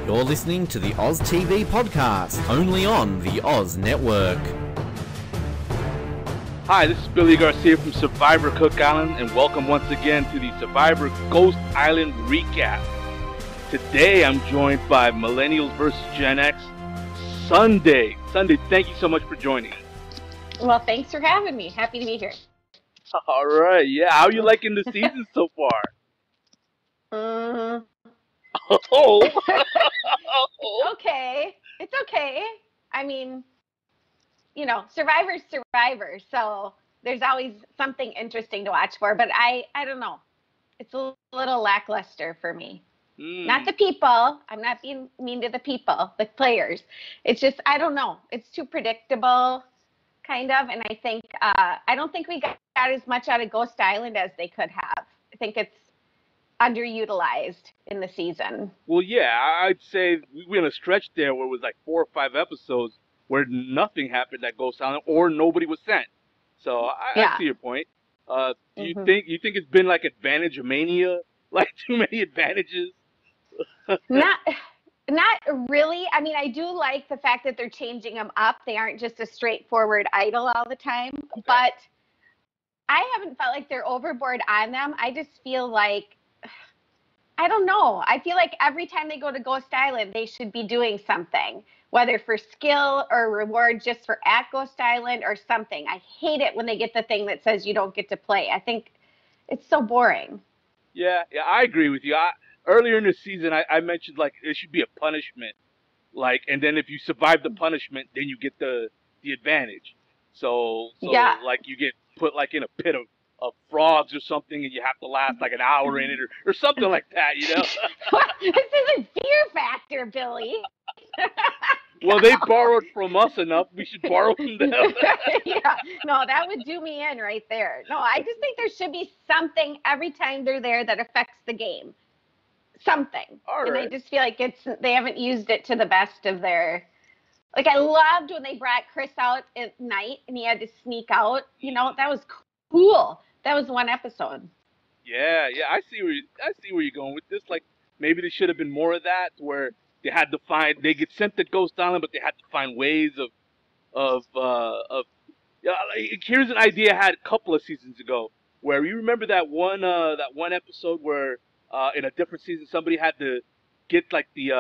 You're listening to the Oz TV podcast, only on the Oz Network. Hi, this is Billy Garcia from Survivor Cook Island, and welcome once again to the Survivor Ghost Island recap. Today I'm joined by Millennials vs. Gen X Sunday. Sunday, thank you so much for joining. Well, thanks for having me. Happy to be here. All right, yeah. How are you liking the season so far? Oh. Okay. It's okay. I mean, you know, Survivor's Survivor, so there's always something interesting to watch for, but I don't know. It's a little lackluster for me. Not the people. I'm not being mean to the people, the players. It's just, I don't know. It's too predictable, kind of, and I don't think we got as much out of Ghost Island as they could have. I think it's underutilized in the season. Well, yeah, I'd say we went a stretch there where it was like 4 or 5 episodes where nothing happened at Ghost Island or nobody was sent. So I see your point. Do you think it's been like advantage mania, like too many advantages? Not really. I mean, I do like the fact that they're changing them up. They aren't just a straightforward idol all the time. Okay. But I haven't felt like they're overboard on them. I just feel like, I don't know. I feel like every time they go to Ghost Island, they should be doing something, whether for skill or reward just for at Ghost Island or something. I hate it when they get the thing that says you don't get to play. I think it's so boring. Yeah, I agree with you. Earlier in the season, I mentioned like it should be a punishment, like, and then if you survive the punishment, then you get the advantage. So yeah. Like you get put like in a pit of frogs or something, and you have to last like an hour in it or something like that, you know? This isn't Fear Factor, Billy. Well, they borrowed from us enough. We should borrow from them. Yeah, no, that would do me in right there. No, I just think there should be something every time they're there that affects the game. Something. All right. And I just feel like they haven't used it to the best of their... Like, I loved when they brought Chris out at night and he had to sneak out. You know, that was cool. That was one episode. Yeah, I see where you're going with this. Like, maybe there should have been more of that, where they get sent to Ghost Island, but they had to find ways here's an idea I had a couple of seasons ago, where you remember that one episode where in a different season somebody had to get like the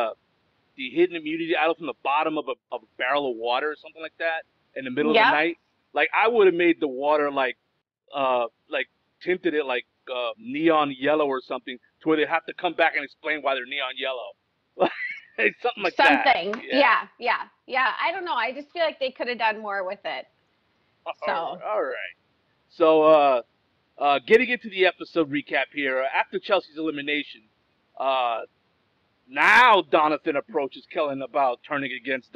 hidden immunity idol from the bottom of a barrel of water or something like that in the middle of the night. Like, I would have made the water like tinted it like neon yellow or something, to where they have to come back and explain why they're neon yellow. Something like that. Something. Yeah. I don't know. I just feel like they could have done more with it. So. All right. So, getting into the episode recap here, after Chelsea's elimination, now Donathan approaches Kellen about turning against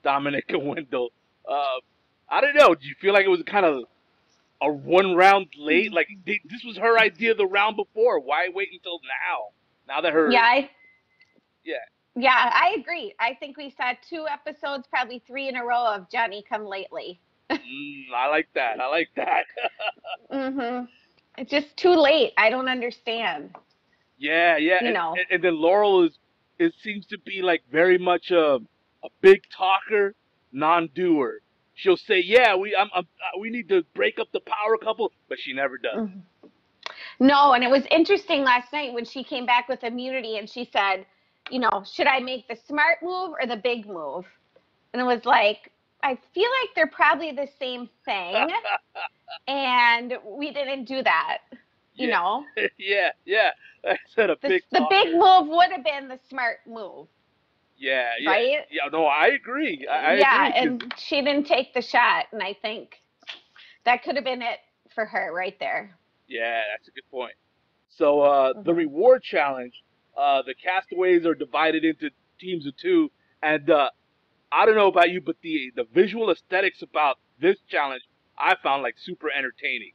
Dominic and Wendell. I don't know. Do you feel like it was kind of a 1 round late? Like, this was her idea the round before. Why wait until now? Now that her... Yeah, I agree. I think we saw 2 episodes, probably 3 in a row of Johnny Come Lately. I like that. It's just too late. I don't understand. Yeah. You know. And then Laurel seems to be like very much a big talker, non-doer. She'll say, "Yeah, we need to break up the power couple," but she never does. No, and it was interesting last night when she came back with immunity and she said, you know, should I make the smart move or the big move? And it was like, I feel like they're probably the same thing, and we didn't do that, you know? Yeah. I said the big move would have been the smart move. Yeah. Right? Yeah, no, I agree. I agree. And she didn't take the shot, and I think that could have been it for her right there. Yeah, that's a good point. So the reward challenge, the castaways are divided into teams of 2, and I don't know about you, but the visual aesthetics about this challenge I found like super entertaining.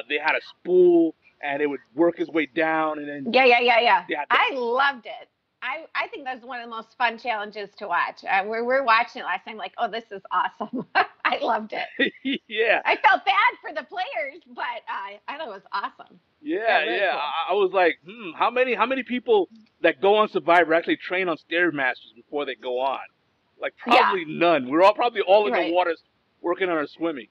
They had a spool, and it would work its way down, and then yeah. I loved it. I think that's one of the most fun challenges to watch. We're watching it last time, like, oh, this is awesome. I loved it. Yeah. I felt bad for the players, but I thought it was awesome. Yeah. Really cool. I was like, how many people that go on Survivor actually train on Stairmasters before they go on? Like, Yeah. probably none. We're probably all in the Right. waters working on our swimming.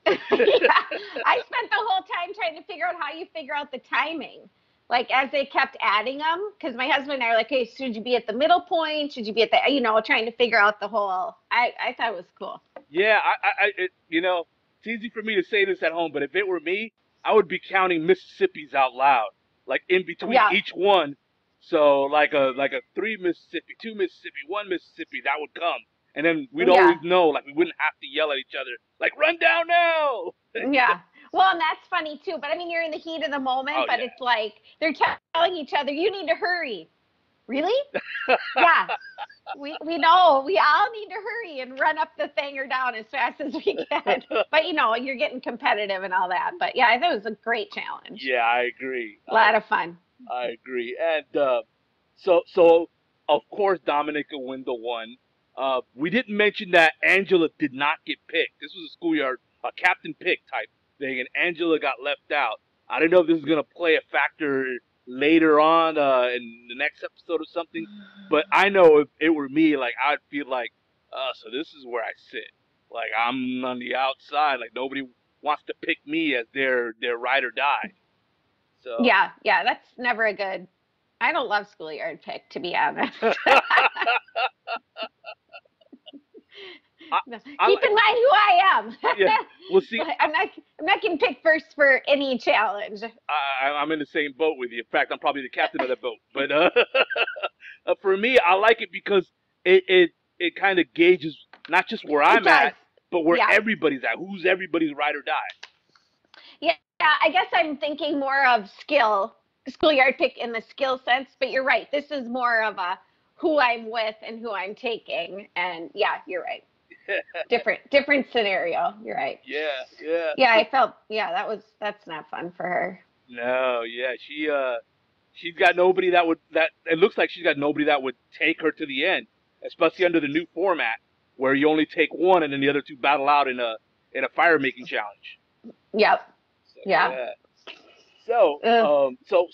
Yeah, I spent the whole time trying to figure out how you figure out the timing. Like as they kept adding them, because my husband and I were like, "Hey, should you be at the middle point? Should you be at the, trying to figure out the whole." I thought it was cool. Yeah, it's easy for me to say this at home, but if it were me, I would be counting Mississippis out loud, like in between Yeah. each one. So like a 3 Mississippi, 2 Mississippi, 1 Mississippi, that would come, and then we'd Yeah. always know, like we wouldn't have to yell at each other, like run down now. Yeah. Well, and that's funny too. But I mean, you're in the heat of the moment, Oh, but yeah. it's like they're telling each other, "You need to hurry." Really? Yeah. We know we all need to hurry and run up the thing or down as fast as we can. But you're getting competitive and all that. But yeah, I thought it was a great challenge. Yeah, I agree. A lot of fun. I agree. And so of course Dominica Wendell won. We didn't mention that Angela did not get picked. This was a schoolyard, a captain pick type thing, and Angela got left out. I don't know if this is gonna play a factor later on in the next episode or something, but I know if it were me, like I'd feel like, so this is where I sit. Like I'm on the outside. Like nobody wants to pick me as their ride or die. So Yeah, that's never a good. I don't love schoolyard pick, to be honest. Keep in mind who I am. Yeah, we'll see. I'm not getting picked first for any challenge. I'm in the same boat with you. In fact, I'm probably the captain of that boat. But for me, I like it because it kind of gauges not just where I'm at, but where everybody's at. Who's everybody's ride or die? Yeah, I guess I'm thinking more of schoolyard pick in the skill sense. But you're right. This is more of a who I'm with and who I'm taking. And yeah, you're right. Different scenario. You're right. Yeah. Yeah, I felt that's not fun for her. No, yeah, she's got nobody that it looks like she's got nobody that would take her to the end, especially under the new format where you only take one and then the other two battle out in a fire making challenge. Yep. So, yeah.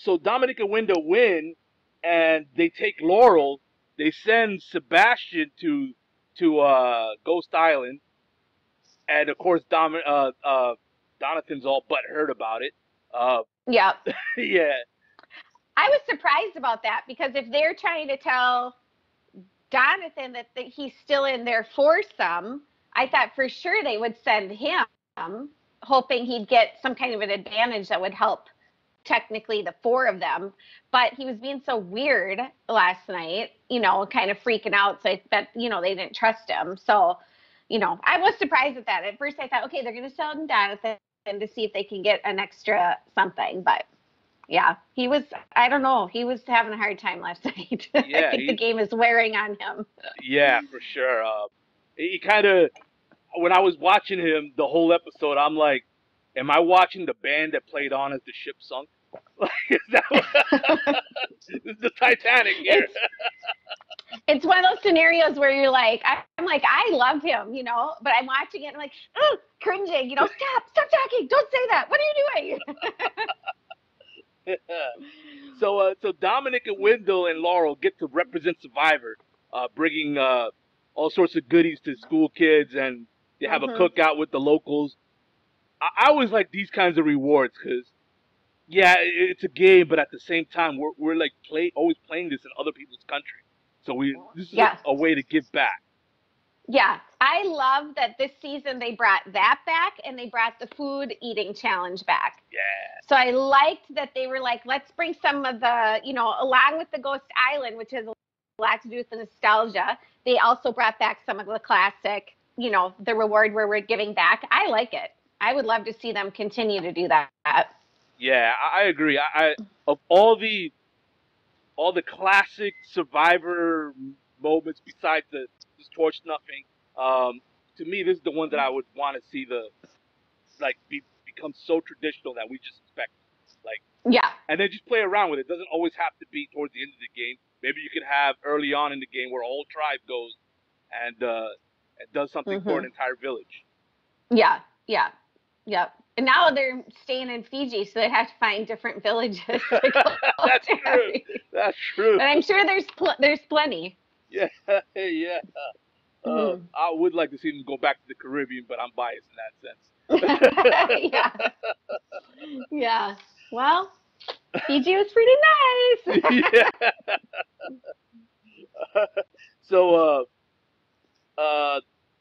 So Dominica Wendell win, and they take Laurel. They send Sebastian to Ghost Island, and of course Jonathan's all butthurt about it. Yeah. Yeah. I was surprised about that because if they're trying to tell Jonathan that he's still in their foursome, I thought for sure they would send him, hoping he'd get some kind of an advantage that would help technically the four of them. But he was being so weird last night, kind of freaking out. So I bet, they didn't trust him. So, I was surprised at that. At first I thought, okay, they're going to send Jonathan to see if they can get an extra something. But yeah, he was having a hard time last night. Yeah, I think the game is wearing on him. Yeah, for sure. He kind of, when I was watching him the whole episode, I'm like, am I watching the band that played on as the ship sunk? Like, is that this is the Titanic here. It's one of those scenarios where you're like, I'm like, I love him, but I'm watching it and I'm like, oh, cringing, stop talking, don't say that. What are you doing? So Dominica Wendell and Laurel get to represent Survivor, bringing all sorts of goodies to school kids, and they have a cookout with the locals. I always like these kinds of rewards because, yeah, it's a game, but at the same time, we're like always playing this in other people's country. So this is a way to give back. Yeah, I love that this season they brought that back and they brought the food eating challenge back. Yeah. So I liked that they were like, let's bring some of the, along with the Ghost Island, which has a lot to do with the nostalgia. They also brought back some of the classic, the reward where we're giving back. I like it. I would love to see them continue to do that. Yeah, I agree. I of all the classic Survivor moments besides the torch snuffing, to me this is the one that I would want to see become so traditional that we just expect it. Yeah. And then just play around with it. It doesn't always have to be towards the end of the game. Maybe you could have early on in the game where a whole tribe goes and does something for an entire village. Yeah. And now they're staying in Fiji, so they have to find different villages. To go That's to. true. That's true. But I'm sure there's plenty. Yeah, yeah. Mhm. I would like to see them go back to the Caribbean, but I'm biased in that sense. Yeah. Yeah. Well, Fiji was pretty nice. Yeah. So,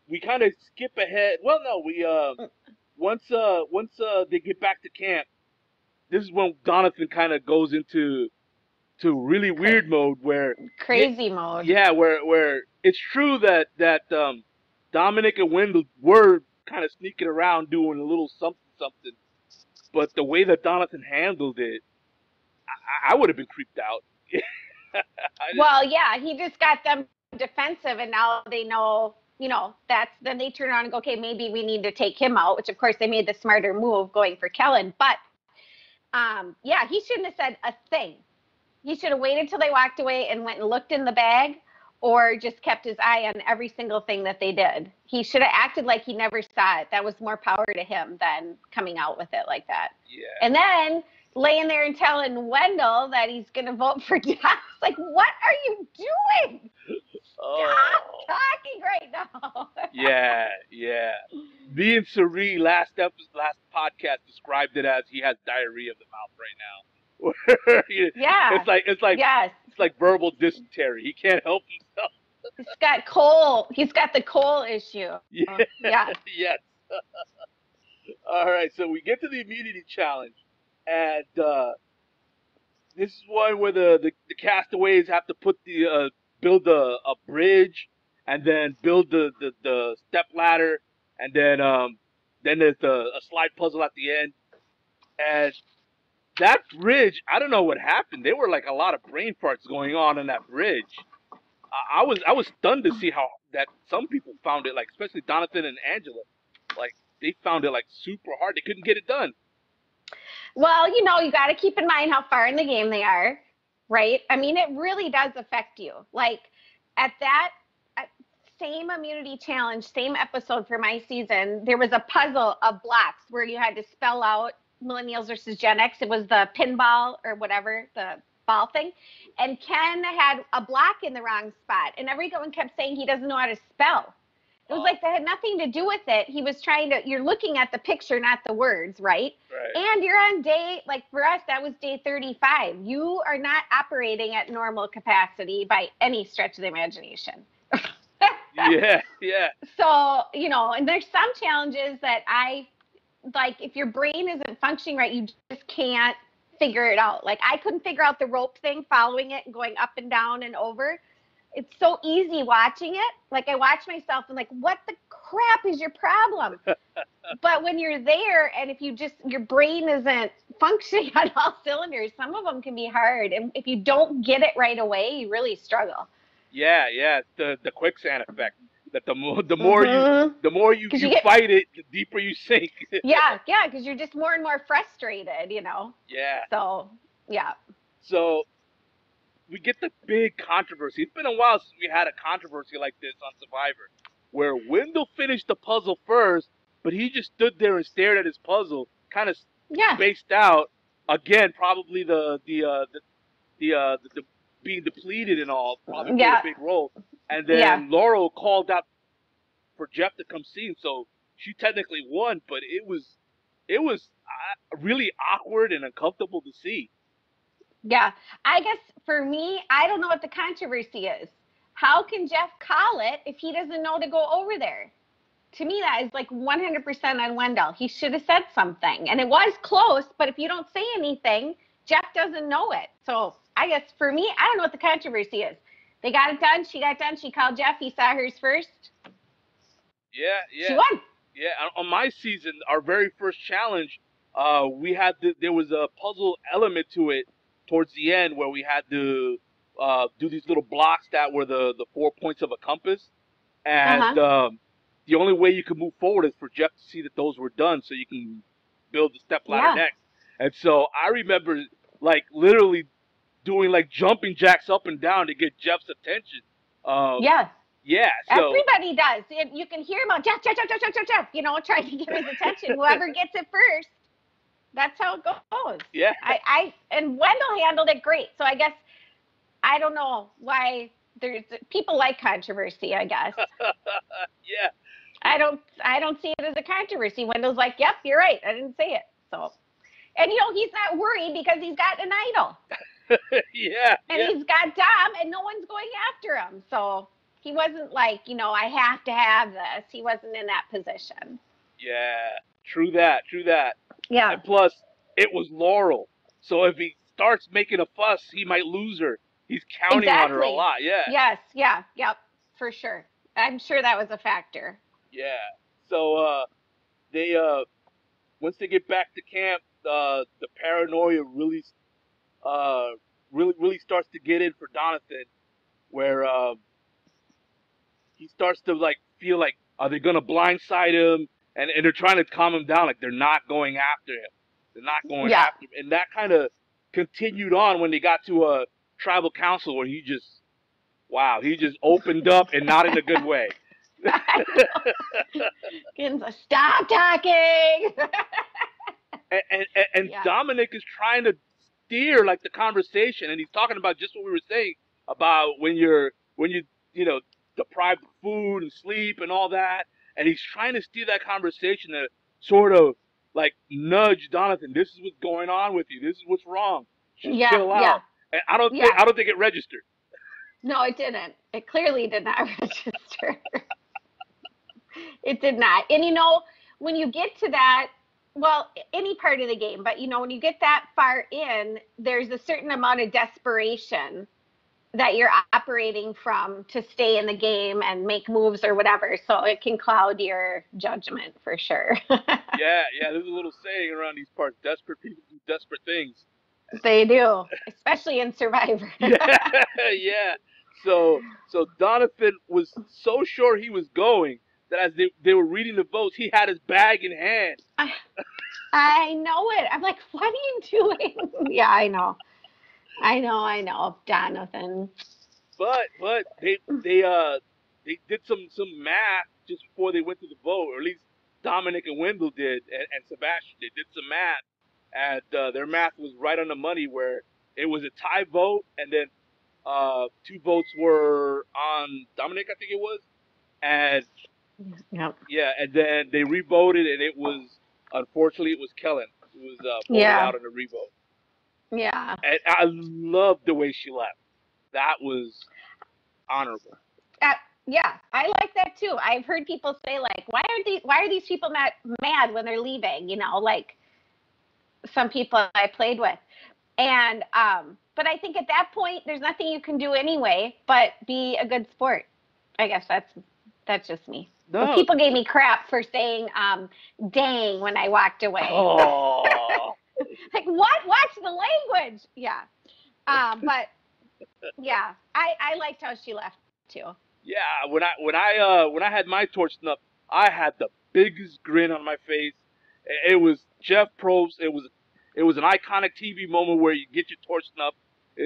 we kind of skip ahead. Well, no, we once they get back to camp, this is when Jonathan kind of goes into really weird mode where Crazy mode. yeah, where it's true that Dominic and Wendell were kind of sneaking around doing a little something, but the way that Jonathan handled it, I would have been creeped out. Well, yeah, he just got them defensive, and now they know, then they turn around and go, okay, maybe we need to take him out, which of course they made the smarter move going for Kellen. But yeah, he shouldn't have said a thing. He should have waited till they walked away and went and looked in the bag, or just kept his eye on every single thing that they did. He should have acted like he never saw it. That was more power to him than coming out with it like that. Yeah. And then laying there and telling Wendell that he's going to vote for Josh. Like, what are you doing? Stop talking right now. Yeah. Me and Sari last podcast described it as he has diarrhea of the mouth right now. Yeah. It's like yes. It's like verbal dysentery. He can't help himself. He's got coal. He's got the coal issue. Yeah. Yeah. Yes. All right. So we get to the immunity challenge, and this is one where the castaways have to build a bridge, and then build the step ladder, and then there's a slide puzzle at the end, and that bridge, I don't know what happened. There were like a lot of brain farts going on in that bridge. I was stunned to see how that some people found it, like especially Jonathan and Angela, like they found it like super hard. They couldn't get it done. Well, you got to keep in mind how far in the game they are, right? I mean, it really does affect you. Like at that same immunity challenge, same episode for my season, there was a puzzle of blocks where you had to spell out Millennials versus Gen X. It was the pinball or whatever, the ball thing. And Ken had a block in the wrong spot. And everyone kept saying he doesn't know how to spell. It was like that had nothing to do with it. He was you're looking at the picture, not the words, right? And you're on day, like for us, that was day 35. You are not operating at normal capacity by any stretch of the imagination. Yeah. So, and there's some challenges that like if your brain isn't functioning right, you just can't figure it out. Like I couldn't figure out the rope thing, following it and going up and down and over. It's so easy watching it. Like I watch myself and like, what the crap is your problem? But when you're there and if your brain isn't functioning on all cylinders, some of them can be hard. And if you don't get it right away, you really struggle. Yeah. The quicksand effect. That the more you fight it, the deeper you sink. Yeah, because you're just more and more frustrated, Yeah. So, yeah. So we get the big controversy. It's been a while since we had a controversy like this on Survivor, where Wendell finished the puzzle first, but he just stood there and stared at his puzzle, kind of spaced out. Again, probably the being depleted and all probably played a big role. And then Laurel called out for Jeff to come see him, so she technically won, but it was really awkward and uncomfortable to see. Yeah, I guess for me, I don't know what the controversy is. How can Jeff call it if he doesn't know to go over there? To me, that is like 100% on Wendell. He should have said something, and it was close, but if you don't say anything, Jeff doesn't know it. So I guess for me, I don't know what the controversy is. They got it done. She got done. She called Jeff. He saw hers first. Yeah. She won. Yeah. On my season, our very first challenge, there was a puzzle element to it towards the end where we had to do these little blocks that were the 4 points of a compass, and the only way you could move forward is for Jeff to see that those were done, so you can build the step ladder next. And so I remember like literally doing like jumping jacks up and down to get Jeff's attention. Yeah. So Everybody does. You can hear him on Jeff, Jeff, Jeff, Jeff, Jeff, Jeff, Jeff, trying to get his attention. Whoever gets it first, that's how it goes. yeah, And Wendell handled it great. So I guess I don't know why there's people like controversy, I guess. yeah, I don't see it as a controversy. Wendell's like, yep, you're right. I didn't say it. So, and he's not worried because he's got an idol. yeah, And he's got Dom, and no one's going after him. So he wasn't like, I have to have this. He wasn't in that position. yeah. True that. Yeah. And plus, it was Laurel. So if he starts making a fuss, he might lose her. He's counting on her a lot. Yeah. Yes. Yeah. Yep. For sure. I'm sure that was a factor. Yeah. So they once they get back to camp, the paranoia really starts to get in for Donathan, where he starts to like feel like, are they gonna blindside him? And they're trying to calm him down, like they're not going after him. They're not going after him. And that kind of continued on when they got to a tribal council where he just opened up, and not in a good way. Stop talking. and Dominic is trying to steer like the conversation, and he's talking about just what we were saying about when you deprived of food and sleep and all that, and he's trying to steer that conversation to sort of like nudge Donathan. This is what's going on with you. This is what's wrong. Just chill out. Yeah. And I don't think it registered. No, it didn't. It clearly did not register. It did not. And when you get to that, well, any part of the game, but when you get that far in, there's a certain amount of desperation that you're operating from to stay in the game and make moves or whatever. So it can cloud your judgment for sure. Yeah. There's a little saying around these parts: desperate people do desperate things. They do, especially in Survivor. Yeah. So Donathan was so sure he was going that as they were reading the votes, he had his bag in hand. I know it. I'm like, what are you doing? Yeah, I know, Donathan. But they did some math just before they went to the vote, or at least Dominic and Wendell did, and Sebastian did some math, and their math was right on the money, where it was a tie vote, and then 2 votes were on Dominic, I think it was, and and then they re-voted, and it was, unfortunately, it was Kellen who was voted out in the re-vote. Yeah. And I loved the way she left. That was honorable. Yeah, I like that too. I've heard people say like, why are these people not mad when they're leaving? Like some people I played with, and but I think at that point there's nothing you can do anyway but be a good sport. I guess that's just me. No. But people gave me crap for saying dang when I walked away. Oh. Like, what? Watch the language. Yeah. But yeah, I liked how she left too. Yeah, when I had my torch snuffed, I had the biggest grin on my face. It was Jeff Probst. It was an iconic TV moment where you get your torch snuffed.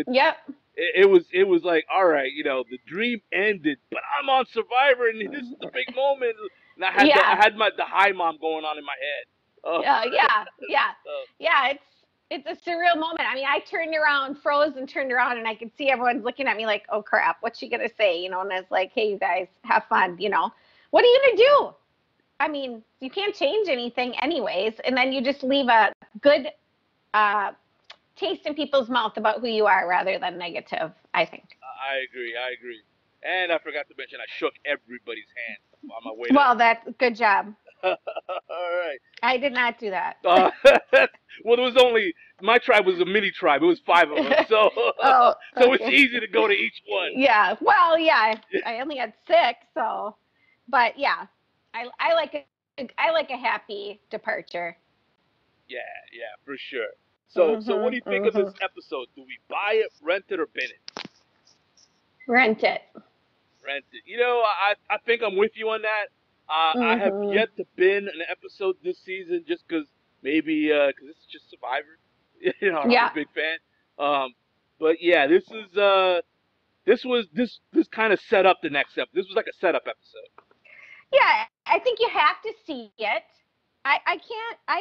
Yep. It was like, all right, the dream ended, but I'm on Survivor, and this is the big moment. And I had the high mom going on in my head. Yeah. It's a surreal moment. I mean, I froze and turned around, and I could see everyone's looking at me like, oh crap, what's she gonna say? And it's like, hey, you guys, have fun. What are you gonna do? I mean, you can't change anything anyways, and then you just leave a good taste in people's mouth about who you are rather than negative, I think. I agree. And I forgot to mention, I shook everybody's hand on my way. Well, that's good job. All right. I did not do that. Well, my tribe was a mini tribe. It was 5 of us, so so it's easy to go to each one. Yeah. Well, yeah. I only had 6, so, but yeah, I like a happy departure. Yeah, for sure. So what do you think of this episode? Do we buy it, rent it, or bin it? Rent it. I think I'm with you on that. I have yet to bin an episode this season just because maybe because this is just Survivor. I'm a big fan. But yeah, this is this kind of set up the next episode. This was like a setup episode. Yeah, I think you have to see it. I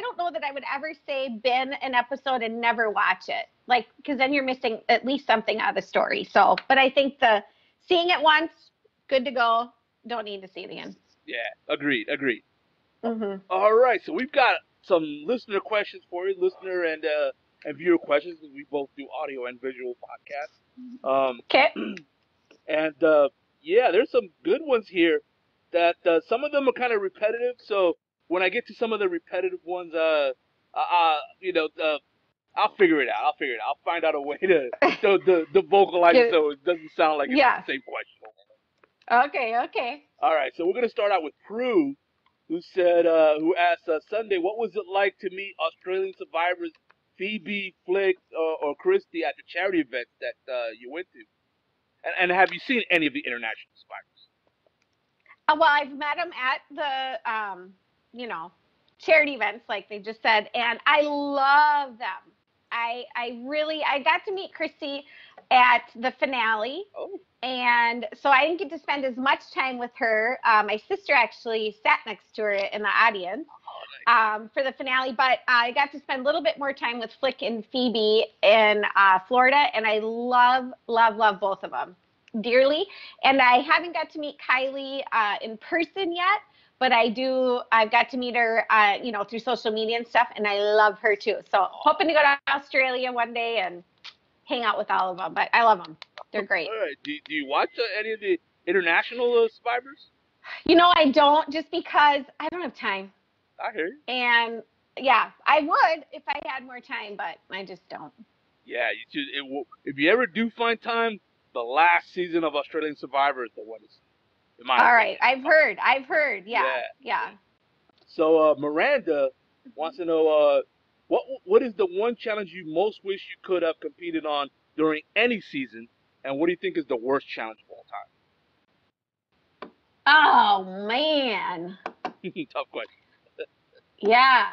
don't know that I would ever say bin an episode and never watch it. Like, because then you're missing at least something out of the story. So, but I think seeing it once, good to go. Don't need to see it again. Yeah, agreed. Mm-hmm. All right, so we've got some listener questions for you, listener and viewer questions, because we both do audio and visual podcasts. Okay. And yeah, there's some good ones here. That some of them are kind of repetitive. So when I get to some of the repetitive ones, I'll figure it out. I'll find out a way to vocalize it so it doesn't sound like it's the same question. Okay. All right, so we're gonna start out with Prue, who asked Sunday, what was it like to meet Australian survivors Phoebe, Flick, or Christy at the charity event that you went to? And have you seen any of the international survivors? Well, I've met them at the, charity events, like they just said, and I love them. I got to meet Christy at the finale. Oh. And so I didn't get to spend as much time with her. My sister actually sat next to her in the audience for the finale, but I got to spend a little bit more time with Flick and Phoebe in Florida, and I love both of them dearly. And I haven't got to meet Kylie in person yet, but I've got to meet her, through social media and stuff, and I love her too. So hoping to go to Australia one day and hang out with all of them, but I love them. They're great. All right. Do you watch any of the international survivors? I don't, just because I don't have time. I hear you. And yeah, I would if I had more time, but I just don't. Yeah, you should. If you ever do find time, the last season of Australian Survivor is the one. All right, I've heard. Yeah. So Miranda wants to know what is the one challenge you most wish you could have competed on during any season, and what do you think is the worst challenge of all time? Oh man. Tough question. Yeah.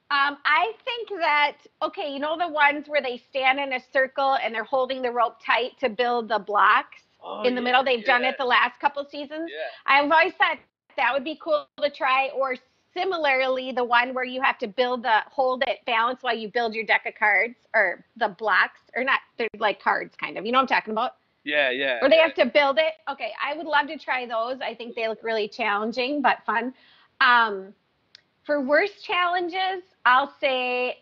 I think that, the ones where they stand in a circle and they're holding the rope tight to build the blocks in the middle. They've done it the last couple seasons. Yeah. I've always thought that would be cool to try, or similarly, the one where you have to hold it balanced while you build your deck of cards, or the blocks, or not, they're like cards kind of. You know what I'm talking about? Yeah. Or they have to build it. Okay, I would love to try those. I think they look really challenging, but fun. For worst challenges, I'll say,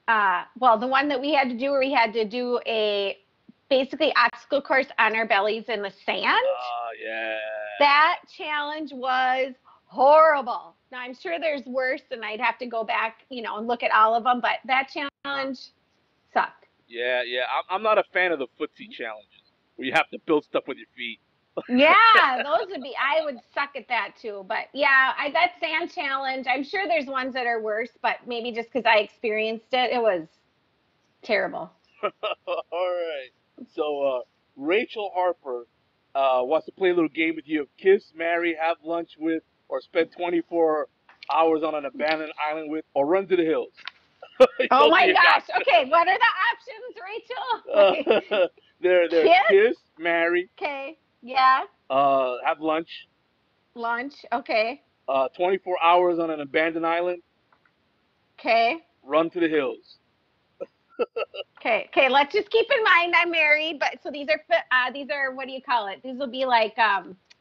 the one that we had to do where we had to do a basically obstacle course on our bellies in the sand. Oh, yeah. That challenge was horrible. Now, I'm sure there's worse, and I'd have to go back, and look at all of them, but that challenge sucked. Yeah. I'm not a fan of the footsie challenges where you have to build stuff with your feet. Yeah, I would suck at that too. But yeah, that sand challenge, I'm sure there's ones that are worse, but maybe just because I experienced it, it was terrible. All right. So Rachel Harper wants to play a little game with you of kiss, marry, have lunch with, or spend 24 hours on an abandoned island with, or run to the hills. Oh my gosh. Okay, what are the options, Rachel? They're kiss, marry. Okay. Yeah. Have lunch. Lunch. Okay. 24 hours on an abandoned island. Okay. Run to the hills. Okay. Let's just keep in mind I'm married, but so these are what do you call it? These will be like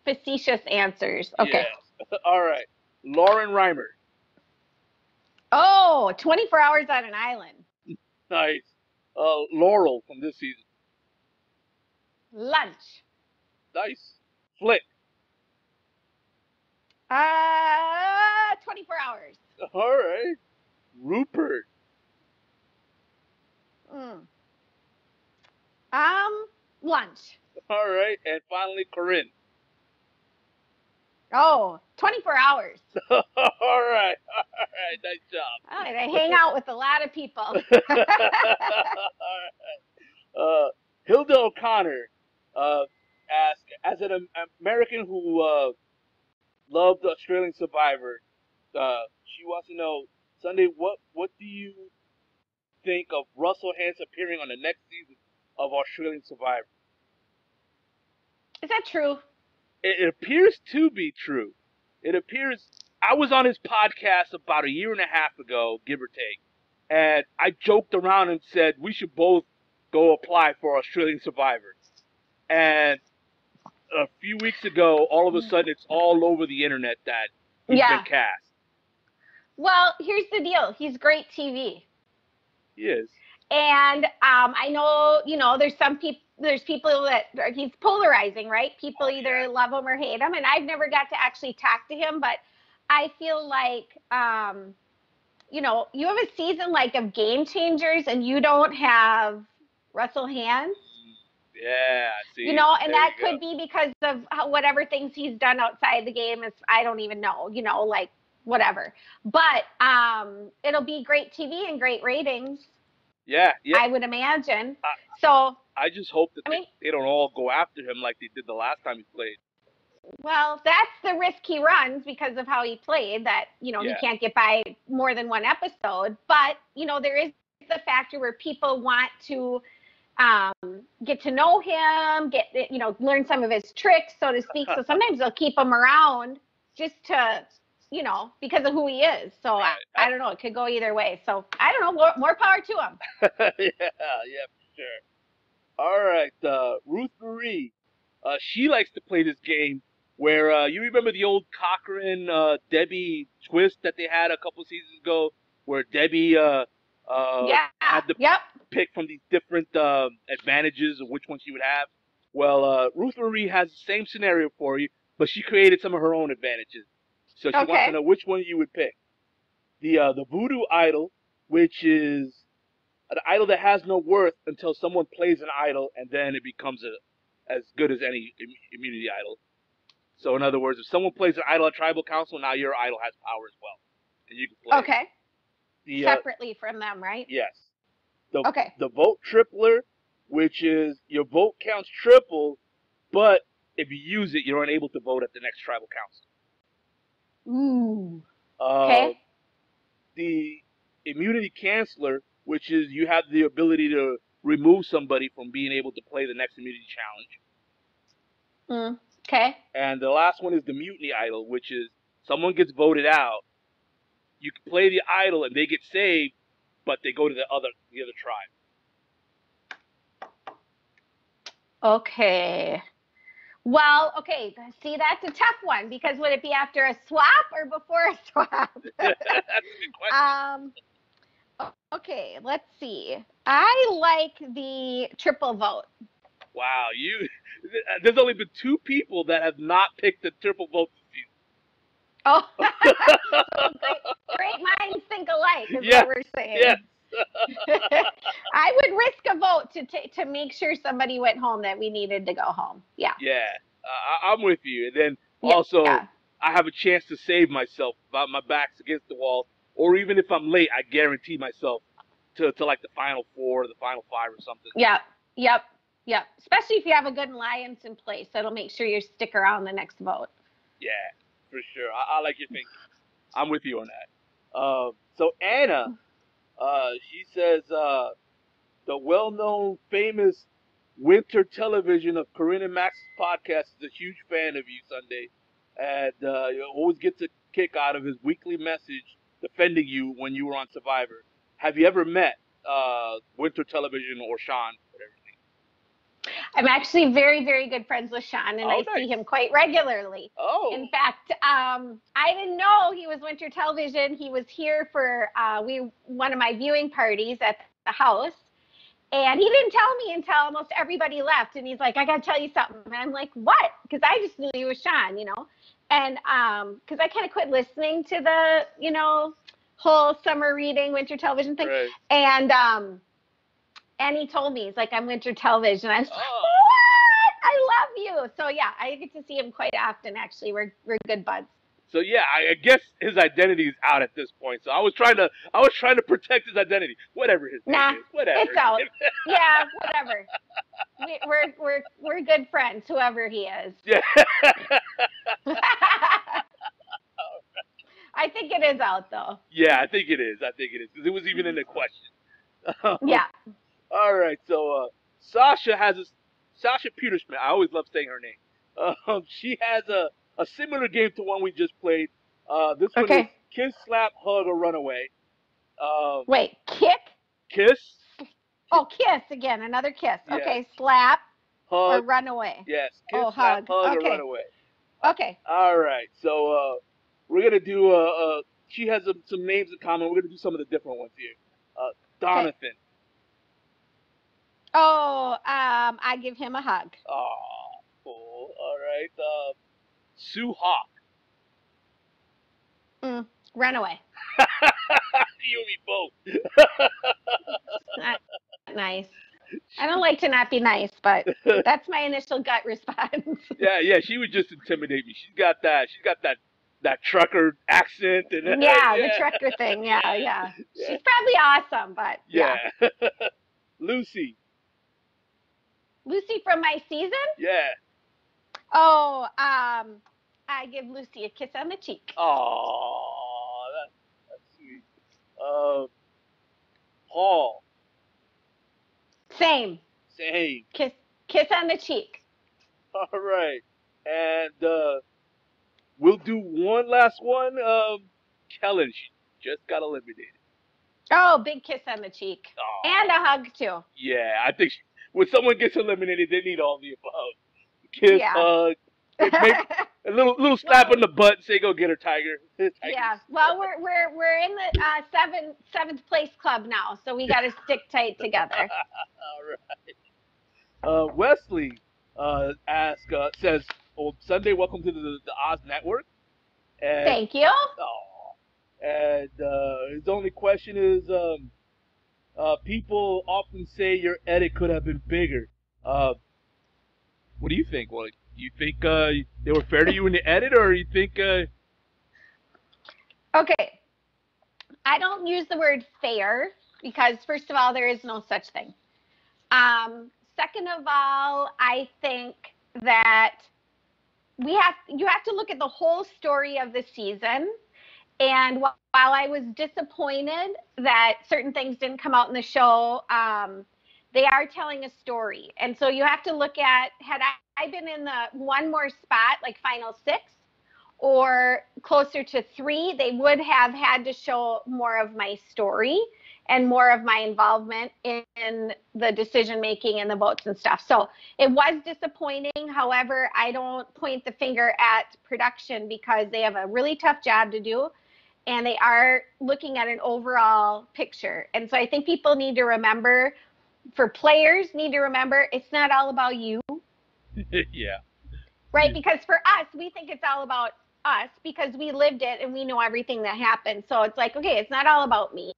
facetious answers. Okay. Yeah. All right. Lauren Reimer. Oh, 24 hours on an island. Nice. Laurel from this season. Lunch. Nice. Flick. 24 hours. All right. Rupert. Lunch. All right. And finally, Corinne. Oh, 24 hours. All right. Nice job. All right. I hang out with a lot of people. All right. Hilda O'Connor asked, as an American who loved the Australian Survivor, she wants to know, Sunday, what do you think of Russell Hance appearing on the next season of Australian Survivor? Is that true? It appears to be true. It appears I was on his podcast about a year and a half ago, give or take, and I joked around and said we should both go apply for Australian Survivor. And a few weeks ago, all of a sudden, it's all over the internet that he's been Yeah. cast. Well, here's the deal. He's great TV. He is. And I know, there's people that he's polarizing, right? People either love him or hate him. And I've never got to actually talk to him, but I feel like, you have a season like of Game Changers and you don't have Russell Hands. Yeah, see. And that could be because of whatever things he's done outside the game. I don't even know, like whatever. But it'll be great TV and great ratings. Yeah. I would imagine. So I just hope that they don't all go after him like they did the last time he played. Well, that's the risk he runs because of how he played, that, he can't get by more than one episode. But, there is the factor where people want to get to know him, learn some of his tricks, so to speak. So sometimes they'll keep him around just to, because of who he is. So right. I don't know. It could go either way. So I don't know. More power to him. yeah, for sure. All right. Ruth Marie, she likes to play this game where you remember the old Cochran Debbie twist that they had a couple seasons ago, where Debbie had to pick from these different advantages of which one she would have. Well, Ruth Marie has the same scenario for you, but she created some of her own advantages. So she wants to know which one you would pick. The voodoo idol, which is an idol that has no worth until someone plays an idol, and then it becomes as good as any immunity idol. So in other words, if someone plays an idol at tribal council, now your idol has power as well, and you can play. Okay. Separately from them, right? Yes. The vote tripler, which is your vote counts triple, but if you use it, you're unable to vote at the next tribal council. Ooh. Okay. The immunity canceller, which is you have the ability to remove somebody from being able to play the next immunity challenge. Okay. And the last one is the mutiny idol, which is someone gets voted out. You can play the idol and they get saved, but they go to the other tribe. Okay. Well, okay. See, that's a tough one because would it be after a swap or before a swap? That's a good question. Okay, let's see. I like the triple vote. Wow, there's only been 2 people that have not picked the triple vote this season. Oh, so great minds think alike is what we're saying. Yes. I would risk a vote to make sure somebody went home that we needed to go home. Yeah. Yeah, I'm with you. And then also, I have a chance to save myself. If my back's against the wall, or even if I'm late, I guarantee myself to like the final 4 or the final 5 or something. Yep. Especially if you have a good alliance in place, that'll make sure you stick around the next vote. Yeah, for sure. I like your thinking. I'm with you on that. So Anna, she says the well-known, famous winter television of Corinne and Max's podcast is a huge fan of you, Sunday, and you always gets a kick out of his weekly message defending you when you were on Survivor. Have you ever met winter television or Sean? Whatever. I'm actually very, very good friends with Sean, and I see him quite regularly. Oh. In fact, I didn't know he was winter television. He was here for one of my viewing parties at the house, and he didn't tell me until almost everybody left. And he's like, "I got to tell you something." And I'm like, "What?" Because I just knew he was Sean, And because I kind of quit listening to the, whole summer reading winter television thing, right. And he told me, he's like, "I'm winter television." I was like, "What? I love you." So yeah, I get to see him quite often. Actually, we're good buds. So yeah, I guess his identity is out at this point. So I was trying to protect his identity. Whatever his name is, whatever. It's out. Yeah, whatever. We're good friends, whoever he is. Yeah. I think it is out though. Yeah, I think it is because it was even in the question. Yeah. All right, so Sasha Peterschmidt. I always love saying her name. She has a similar game to one we just played. This one is Okay. kiss, slap, hug, or run away. Um, Wait, kick? kiss, Oh, kiss again. Another kiss. yes. Okay, slap or Hug, run away. yes. Kiss, Oh, slap, hug. hug, or run Okay. away. Okay. All right. So we're gonna do. She has some names in common. We're gonna do some of the different ones here. Okay. Donathan. Oh, I give him a hug. Oh, cool. All right. Sue Hawk. Run away. You and me both. Not nice. I don't like to not be nice, but that's my initial gut response. Yeah. She would just intimidate me. She's got that trucker accent and Yeah, the yeah. trucker thing. Yeah. Yeah. She's probably awesome, but yeah. Lucy. Lucy from my season? Yeah. Oh, I give Lucy a kiss on the cheek. Oh, that's sweet. Paul. Same. Same. Kiss on the cheek. All right. And we'll do one last one. Kellen, she just got eliminated. Oh, big kiss on the cheek. Oh. And a hug, too. Yeah, I think when someone gets eliminated, they need all the above. Kiss, Yeah. hug, maybe a little slap in the butt and say, "Go get her, Tiger." Yeah. Well, we're in the seventh place club now, so we got to stick tight together. All right. Wesley says, "Oh, Sunday, welcome to the Oz Network." And, Thank you. oh, and his only question is, people often say your edit could have been bigger. What do you think? Well, you think they were fair to you in the edit, or you think? Okay. I don't use the word fair because, first of all, there is no such thing. Second of all, I think that you have to look at the whole story of the season. And while I was disappointed that certain things didn't come out in the show, they are telling a story. And so you have to look at, had I been in the one more spot, like final 6 or closer to 3, they would have had to show more of my story and more of my involvement in the decision making and the votes and stuff. So it was disappointing. However, I don't point the finger at production because they have a really tough job to do. And they are looking at an overall picture. And so I think people need to remember, for players need to remember, it's not all about you. Yeah. Right? Because for us, we think it's all about us because we lived it and we know everything that happened. So it's like, okay, it's not all about me.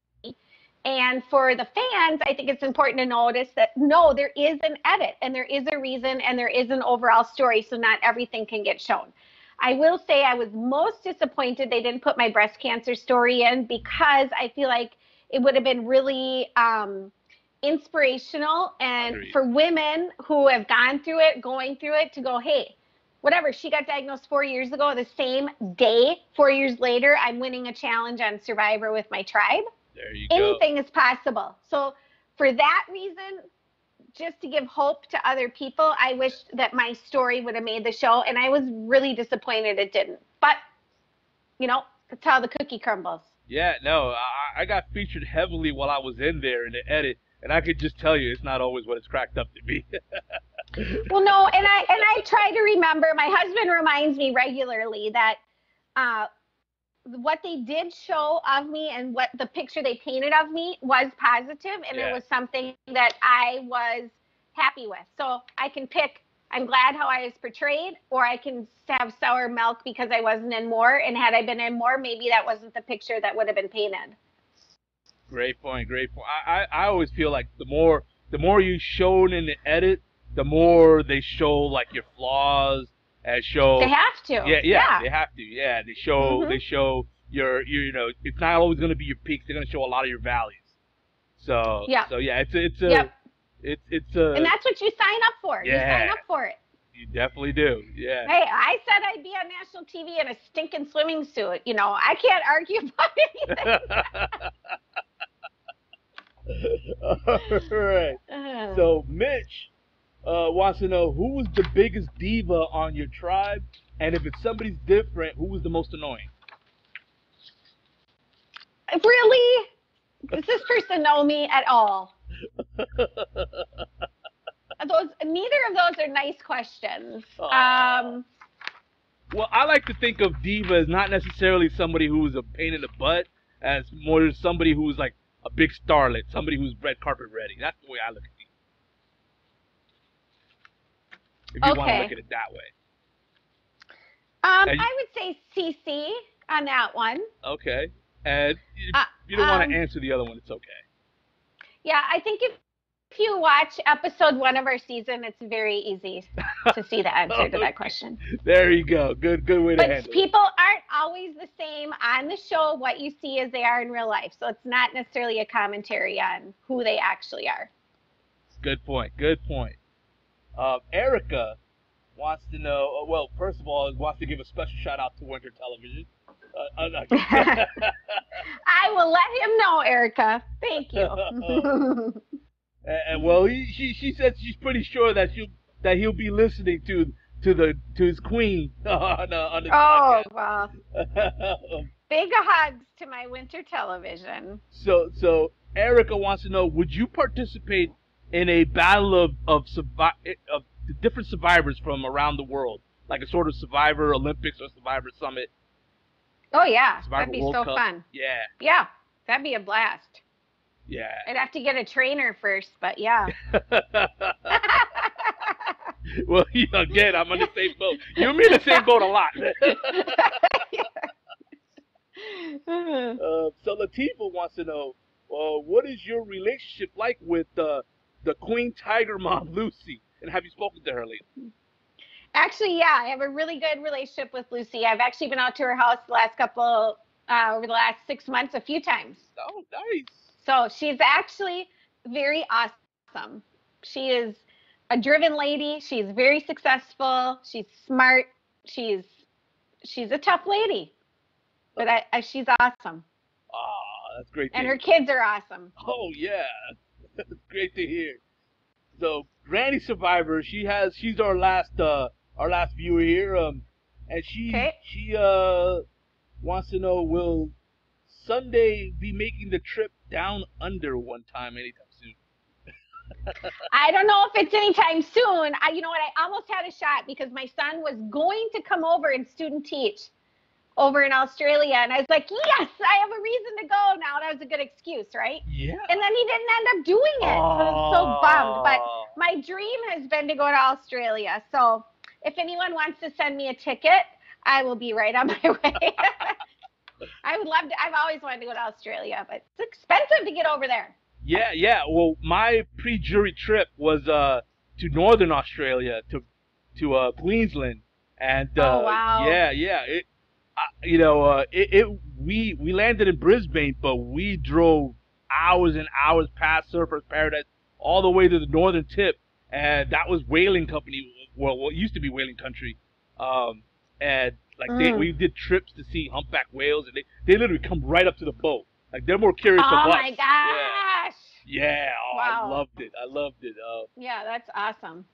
And for the fans, I think it's important to notice that, no, there is an edit and there is a reason and there is an overall story. So not everything can get shown. I will say I was most disappointed they didn't put my breast cancer story in because I feel like it would have been really inspirational and for women who have going through it to go, hey, whatever, she got diagnosed 4 years ago, the same day, 4 years later, I'm winning a challenge on Survivor with my tribe. There you Anything is possible. So for that reason, just to give hope to other people, I wish that my story would have made the show, and I was really disappointed it didn't. But, that's how the cookie crumbles. Yeah, no, I got featured heavily while I was in there in the edit, and I could just tell you it's not always what it's cracked up to be. Well, no, and I try to remember, my husband reminds me regularly that what they did show of me and what the picture they painted of me was positive, and it was something that I was happy with. So I can pick, I'm glad how I was portrayed, or I can have sour milk because I wasn't in more, and had I been in more, maybe that wasn't the picture that would have been painted. Great point. I always feel like the more you shown in the edit, the more they show like your flaws and show. They have to. Yeah. They have to. Yeah, they show your it's not always going to be your peaks. They're going to show a lot of your valleys. So yeah, it's and that's what you sign up for. Yeah. You sign up for it. You definitely do. Yeah. Hey, I said I'd be on national TV in a stinking swimming suit. I can't argue about anything. All right. So Mitch Wants to know who was the biggest diva on your tribe, and if it's somebody's different, who was the most annoying? Really? Does this person know me at all? Neither of those are nice questions. Well, I like to think of diva as not necessarily somebody who's a pain in the butt, as more somebody who's like a big starlet, somebody who's red carpet ready. That's the way I look at diva. If you want to look at it that way. I would say CC on that one. Okay. And if you don't want to answer the other one, it's okay. Yeah, I think if you watch episode 1 of our season, it's very easy to see the answer to that question. There you go. Good way to handle it. But people aren't always the same on the show, what you see as they are in real life. So it's not necessarily a commentary on who they actually are. Good point. Erica wants to know, well, first of all, wants to give a special shout out to Winter Television. I will let him know, Erica. Thank you. And well, she said she's pretty sure that he'll be listening to his queen on the podcast. Well. Big hugs to my Winter Television. So Erica wants to know, would you participate in a battle of different survivors from around the world, like a sort of Survivor Olympics or Survivor Summit? Oh yeah, Survivor that'd be World so Cup? fun. Yeah, that'd be a blast. Yeah. I'd have to get a trainer first, but yeah. Well, again, I'm on the same boat. You and me in the same boat a lot. So Latifah wants to know, what is your relationship like with the Queen Tiger Mom, Lucy? And have you spoken to her lately? Actually, yeah, I have a really good relationship with Lucy. I've actually been out to her house over the last 6 months a few times. Oh, nice. So she's actually very awesome. She is a driven lady. She's very successful. She's smart. She's a tough lady, but she's awesome. Oh, that's great to hear. And her kids are awesome. Oh, yeah. That's great to hear. So, Granny Survivor, she's our last viewer here, and she wants to know, will Sunday be making the trip down under one time anytime soon? I don't know if it's anytime soon. You know what? I almost had a shot because my son was going to come over and student teach over in Australia, and I was like, yes, I have a reason to go now. That was a good excuse, right? Yeah. And then he didn't end up doing it, so I was so bummed. But my dream has been to go to Australia. So if anyone wants to send me a ticket, I will be right on my way. I would love to. I've always wanted to go to Australia, but it's expensive to get over there. Yeah. Well, my pre-jury trip was to Northern Australia, to Queensland, and oh wow. Yeah. We landed in Brisbane, but we drove hours and hours past Surfers Paradise all the way to the northern tip, and that was whaling company. Well, what used to be whaling country, and we did trips to see humpback whales, and they literally come right up to the boat. Like, they're more curious of us. Oh my gosh! Yeah. Oh, wow. I loved it. Yeah, that's awesome.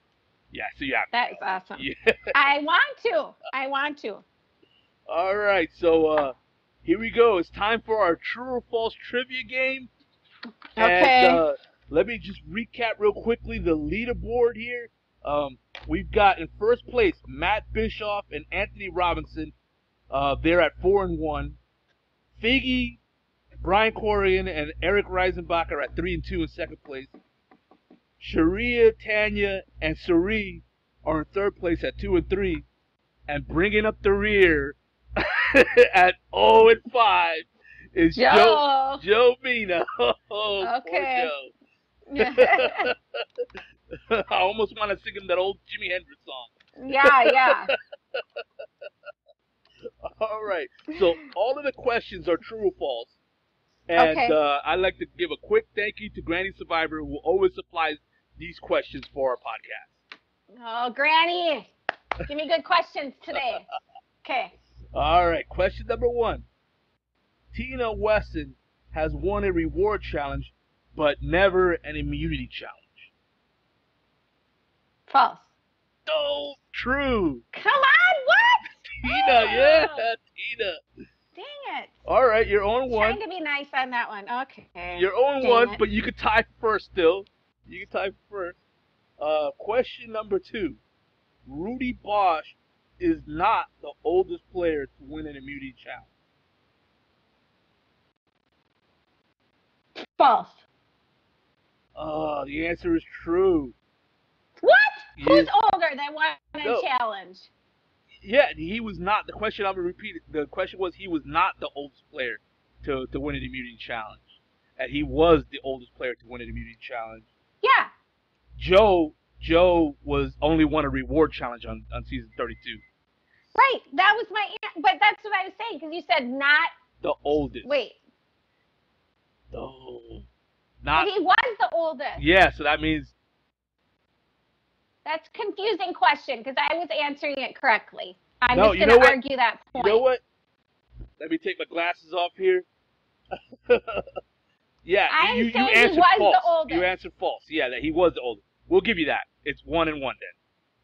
Yeah. So yeah. That is awesome. Yeah. I want to. All right, so here we go. It's time for our true or false trivia game. Okay. And let me just recap real quickly the leaderboard here. We've got in first place Matt Bischoff and Anthony Robinson. They're at 4-1. Figgy, Brian Corian, and Eric Reisenbach are at 3-2 in second place. Sharia, Tanya, and Sari are in third place at 2-3. And bringing up the rear at 0-5 is Joe Mina. Oh, okay. Poor Joe. I almost want to sing him that old Jimi Hendrix song. Yeah. All right. So all of the questions are true or false. And I'd like to give a quick thank you to Granny Survivor, who always supplies these questions for our podcast. Oh, Granny. Give me good questions today. Okay. All right. Question number 1. Tina Weston has won a reward challenge, but never an immunity challenge. False. No, true. Come on, what? Tina, yeah, Tina. Dang it. All right, you're on one. Trying to be nice on that one. Okay. You're on Dang one, it. but you can tie first still. You can tie first. Question number 2. Rudy Bosch is not the oldest player to win an immunity challenge. False. The answer is true. What? He Who's is- older than won a challenge? Yeah, he was not. The question, I'm going to repeat it. The question was, he was not the oldest player to win an immunity challenge. And he was the oldest player to win an immunity challenge. Yeah. Joe was only won a reward challenge on season 32. Right. That was my but that's what I was saying, because you said not The oldest. wait. No. Not. But he was the oldest. Yeah, so that means. That's a confusing question, because I was answering it correctly. I'm No, just you going know to what? argue that point. You know what? Let me take my glasses off here. Yeah, I'm you saying he answered was false. the oldest. You answered false. Yeah, that he was the oldest. We'll give you that. It's 1-1 then.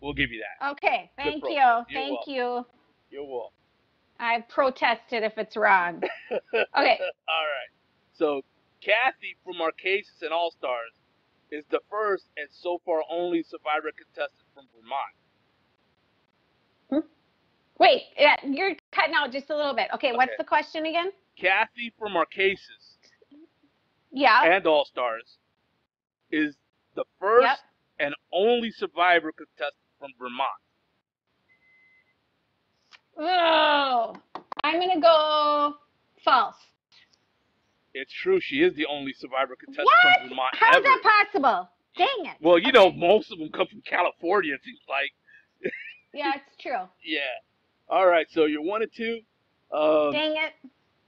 We'll give you that. Okay. Thank pro. you. You're Thank welcome. you. You're welcome. I protested if it's wrong. Okay. All right. So, Kathy from Marquesas and All Stars is the first and so far only Survivor contestant from Vermont. Wait, yeah, you're cutting out just a little bit. Okay, what's the question again? Kathy from Marquesas Yeah. and All Stars is the first and only Survivor contestant from Vermont. Oh, I'm going to go false. It's true. She is the only Survivor contestant What? from Vermont How is ever. that possible? Dang it. Well, you know, most of them come from California, it seems like. Yeah, it's true. Yeah. All right, so you're 1 and 2. Dang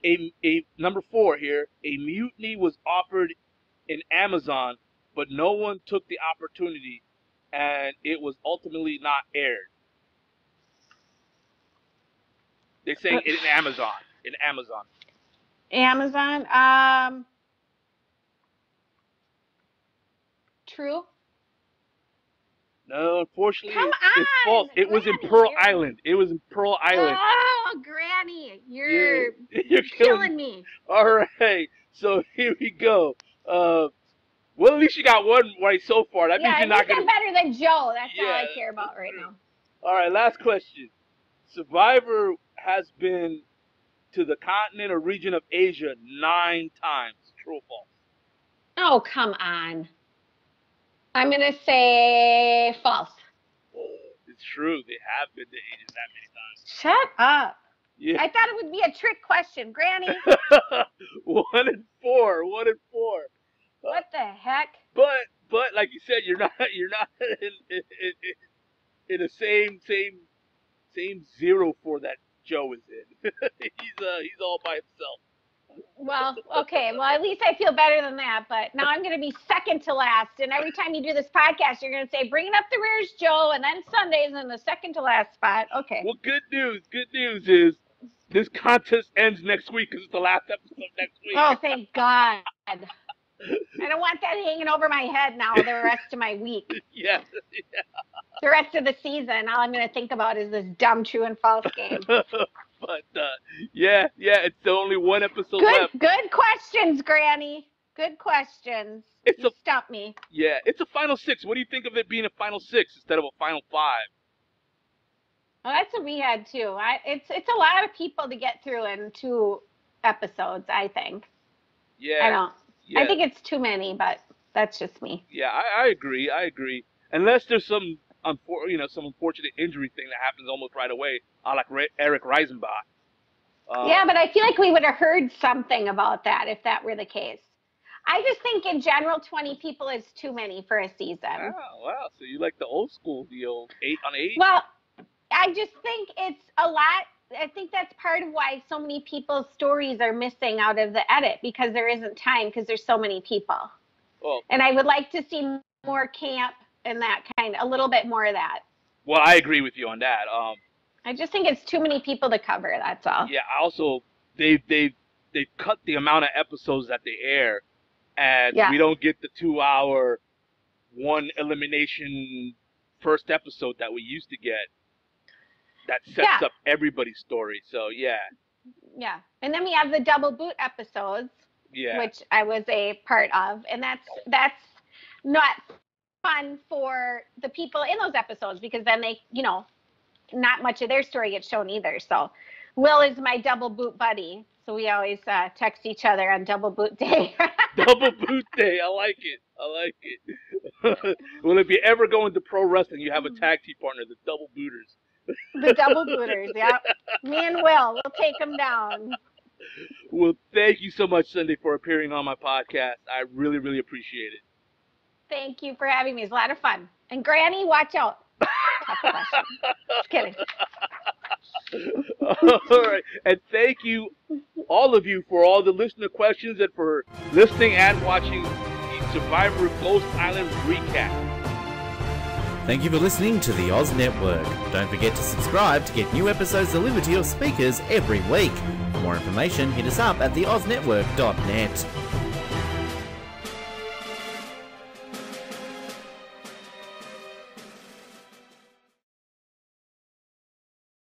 it. A number 4 here. A mutiny was offered in Amazon, but no one took the opportunity, and it was ultimately not aired. They're saying it in Amazon. In Amazon. Amazon. True. No, unfortunately, Come it's false. on, It was in Granny, Pearl you're- Island. It was in Pearl Island. Oh, Granny, you're You're killing me. All right, so here we go. Well, at least you got one right so far. That means Yeah, you're at not least I'm gonna. better than Joe. That's all I Yeah, care about right now. All right, last question. Survivor has been to the continent or region of Asia 9 times. True or false? Oh, come on. I'm going to say false. It's true. They have been to Asia that many times. Shut up. Yeah. I thought it would be a trick question. Granny, 1 and 4. 1 and 4. what the heck? But like you said, you're not in the same zero for that Joe is in. he's all by himself. Well, okay. Well, at least I feel better than that. But now I'm going to be second to last. And every time you do this podcast, you're going to say, bringing up the rears, Joe, and then Sunday's in the second to last spot. Okay. Well, good news. Good news is this contest ends next week because it's the last episode next week. Oh, thank God. I don't want that hanging over my head now the rest of my week. Yeah. The rest of the season, all I'm going to think about is this dumb true and false game. But yeah, it's the only one episode left. Good questions, Granny. Good questions. You stumped me. Yeah, it's a final 6. What do you think of it being a final 6 instead of a final 5? Well, that's what we had too. It's a lot of people to get through in 2 episodes, I think. Yeah. I don't. Yeah. I think it's too many, but that's just me. Yeah, I agree. Unless there's some unfortunate injury thing that happens almost right away, like Eric Reisenbach. Yeah, but I feel like we would have heard something about that if that were the case. I just think in general, 20 people is too many for a season. Wow. So you like the old school deal, 8 on 8? Well, I just think it's a lot. I think that's part of why so many people's stories are missing out of the edit, because there isn't time, because there's so many people. Well, and I would like to see more camp and that a little bit more of that. Well, I agree with you on that. I just think it's too many people to cover. That's all. Yeah. Also, they've cut the amount of episodes that they air, and we don't get the 2-hour, 1 elimination first episode that we used to get that sets up everybody's story. So yeah. Yeah. And then we have the double boot episodes, which I was a part of, and that's not fun for the people in those episodes because then they, not much of their story gets shown either. So Will is my double boot buddy. So we always text each other on double boot day. Double boot day. I like it. Well, if you ever go into pro wrestling, you have a tag team partner, the double booters. The double booters, yeah. Me and we'll take them down. Well, thank you so much, Sunday, for appearing on my podcast. I really, really appreciate it. Thank you for having me. It's a lot of fun. And Granny, watch out. Tough question. Just kidding. All right. And thank you, all of you, for all the listener questions and for listening and watching the Survivor Ghost Island recap. Thank you for listening to the Oz Network. Don't forget to subscribe to get new episodes delivered to your speakers every week. For more information, hit us up at theoznetwork.net.